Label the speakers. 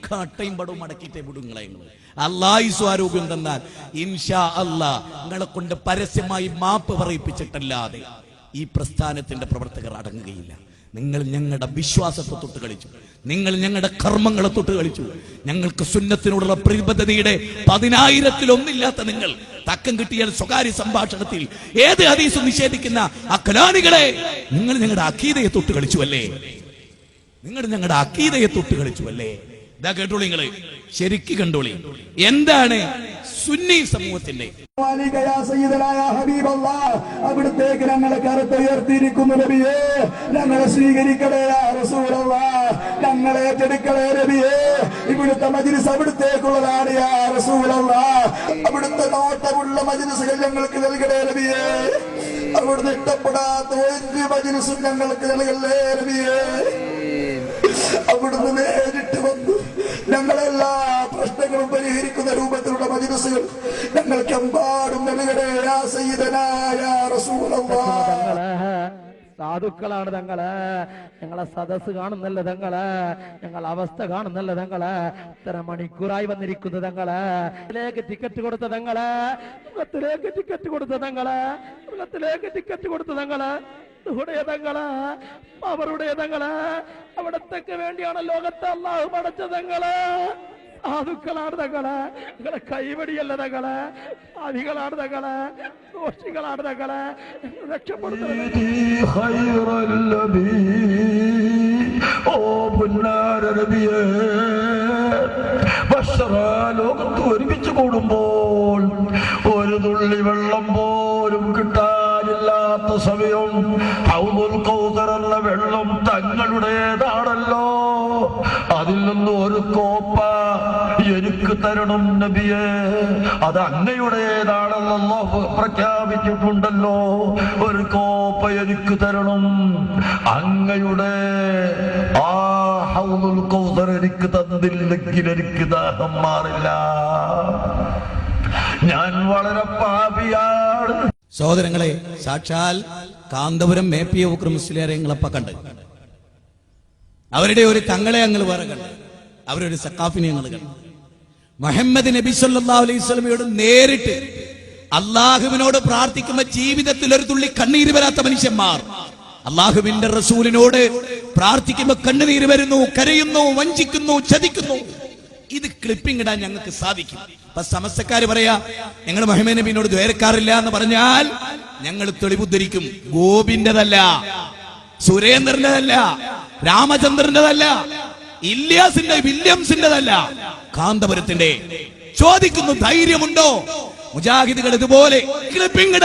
Speaker 1: കട്ടയും പടവും അടക്കിയിട്ടേ വിടുങ്ങളെ. അല്ലാഹു സ്വാരൂപ്യം തന്നാൽ ഇൻഷാ അല്ലാഹ് നിങ്ങളെ കൊണ്ട് പരസ്യമായി മാപ്പ് പറയിപ്പിച്ചിട്ടല്ലാതെ ഈ പ്രസ്ഥാനത്തിന്റെ പ്രവർത്തകർ അടങ്ങുകയില്ല. നിങ്ങൾ ഞങ്ങളുടെ വിശ്വാസത്തെ തൊട്ട് കളിച്ചു, നിങ്ങൾ ഞങ്ങളുടെ കർമ്മങ്ങളെ തൊട്ട് കളിച്ചു. ഞങ്ങൾക്ക് സുന്നത്തിനോടുള്ള പ്രതിബദ്ധതയുടെ 10,000-1 നിങ്ങൾ തക്കം കിട്ടിയ സ്വകാര്യ സംഭാഷണത്തിൽ ഏത് ഹദീസും നിഷേധിക്കുന്ന അക്ലാനികളെ നിങ്ങൾ ഞങ്ങളുടെ അഖീദയെ തൊട്ട് കളിച്ചുവല്ലേ, നിങ്ങൾ ഞങ്ങളുടെ അഖീദയെ തൊട്ട് കളിച്ചുവല്ലേ. ഇതാ കേട്ടോളി, നിങ്ങള് ശരിക്ക് കണ്ടോളി എന്താണ് സുന്നി സമൂഹത്തിന്റെ.
Speaker 2: അവിടുത്തേക്ക് ഞങ്ങളെ കറുത്തുയർത്തിയിരിക്കുന്നു നബിയേ, ഞങ്ങളെ സ്വീകരിക്കണേ യാ റസൂലല്ലാഹ്, ഞങ്ങളെ ഏറ്റെടുക്കണേ നബിയേ. ഇവിടുത്തെ മജ്‌ലിസ് അവിടുത്തേക്കുള്ളതാണ് യാ റസൂലല്ലാഹ്. അവിടുത്തെ നോട്ടമുള്ള മജ്‌ലിസുകൾ ഞങ്ങൾക്ക് നൽകണേ നബിയേ. അവിടുന്ന് ഇഷ്ടപ്പെടാത്ത ഒരു മജ്‌ലിസും ഞങ്ങൾക്ക് നൽകല്ലേ നബിയേ. അവിടുന്ന് നേരിട്ട് വന്നു ഞങ്ങളെല്ലാ പ്രശ്നങ്ങളും പരിഹരിക്കുന്ന രൂപത്തിലുള്ള മജ്‌ലിസുകൾ ഞങ്ങൾക്കെമ്പാടും നൽകണേ യാ സയ്യിദനാ യാ റസൂലല്ലാഹ്.
Speaker 3: സാധുക്കളാണ് തങ്ങള്, ഞങ്ങളെ സദസ് കാണുന്നല്ല തങ്ങള്, ഞങ്ങളെ അവസ്ഥ കാണുന്നല്ല തങ്ങള്. ഇത്ര മണിക്കൂറായി വന്നിരിക്കുന്നു തങ്ങള്. ടിക്കറ്റ് കൊടുത്ത തങ്ങള്, മൃഗത്തിലേക്ക് ടിക്കറ്റ് കൊടുത്ത തങ്ങള്, മൃഗത്തിലേക്ക് ടിക്കറ്റ് കൊടുത്ത തങ്ങള്, തങ്ങള് അവരുടെ തങ്ങള്. അവിടത്തേക്ക് വേണ്ടിയാണ് ലോകത്തെ അല്ലാഹു പടച്ച തങ്ങള്. സാധുക്കളാണ് തങ്ങള്, നിങ്ങളെ കൈവടിയല്ല തങ്ങള്, ആദികളാണ് തങ്ങള്, ദോഷികളാണ് തങ്ങള്. രക്ഷപ്പെടുത്തുന്നത്
Speaker 4: ലോകത്ത് ഒരുമിച്ച് കൂടുമ്പോൾ ഒരു തുള്ളി വെള്ളം പോലും കിട്ടാനില്ലാത്ത സമയം ഹൗദുൽ കൗസർ എന്ന വെള്ളം തങ്ങളുടേതാണല്ലോ. അതിൽ നിന്ന് ഒരു കോപ്പ എനിക്ക് തരണം നബിയേ, അത് അങ്ങയുടേതാണെന്നല്ലോ പ്രഖ്യാപിച്ചിട്ടുണ്ടല്ലോ. ഒരു കോപ്പ എനിക്ക് തരണം, അങ്ങയുടെ ആ ഹൗദുൽ കൗസർ എനിക്ക് തന്നില്ലെങ്കിൽ എനിക്ക് ദാഹം മാറില്ല. ഞാൻ വളരെ പാപിയാണ്.
Speaker 1: സഹോദരങ്ങളെ, സാക്ഷാൽ കാന്തപുരം മേപ്പിയ ഉക്ര മുസ്ലിയാരെ നിങ്ങളപ്പ കണ്ട്, അവരുടെ ഒരു തങ്ങളെ ഞങ്ങൾ വേറെ കണ്ട്, അവരൊരു സഖാഫിനെ ഞങ്ങൾ കണ്ടു. മുഹമ്മദ് നബി സല്ലല്ലാഹു അലൈഹി വസല്ലമയോട് നേരിട്ട് അള്ളാഹുവിനോട് പ്രാർത്ഥിക്കുമ്പോൾ ജീവിതത്തിൽ ഒരു തുള്ളി കണ്ണീര് വരാത്ത മനുഷ്യന്മാർ, അള്ളാഹുവിന്റെ റസൂലിനോട് പ്രാർത്ഥിക്കുമ്പോൾ കണ്ണുനീര് വരുന്നു, കരയുന്നു, വഞ്ചിക്കുന്നു, ചതിക്കുന്നു. ഇത് ക്ലിപ്പിംഗ് ഇടാൻ ഞങ്ങൾക്ക് സാധിക്കും. അപ്പൊ സമസ്തക്കാര് പറയാ ഞങ്ങൾ മുഹമ്മദ് നബിയോട് ദ്വേരക്കാറില്ല എന്ന് പറഞ്ഞാൽ ഞങ്ങൾ തെളിവുദ്ധരിക്കും. ഗോപിന്റെതല്ല, സുരേന്ദ്രന്റെതല്ല, രാമചന്ദ്രന്റെതല്ല, ഇല്യാസിന്റെ വില്യംസിന്റെതല്ല, കാന്തപുരത്തിന്റെ. ചോദിക്കുന്നു ധൈര്യമുണ്ടോ മുജാഹിദുകൾ ഇതുപോലെ ക്ലിപ്പിംഗ്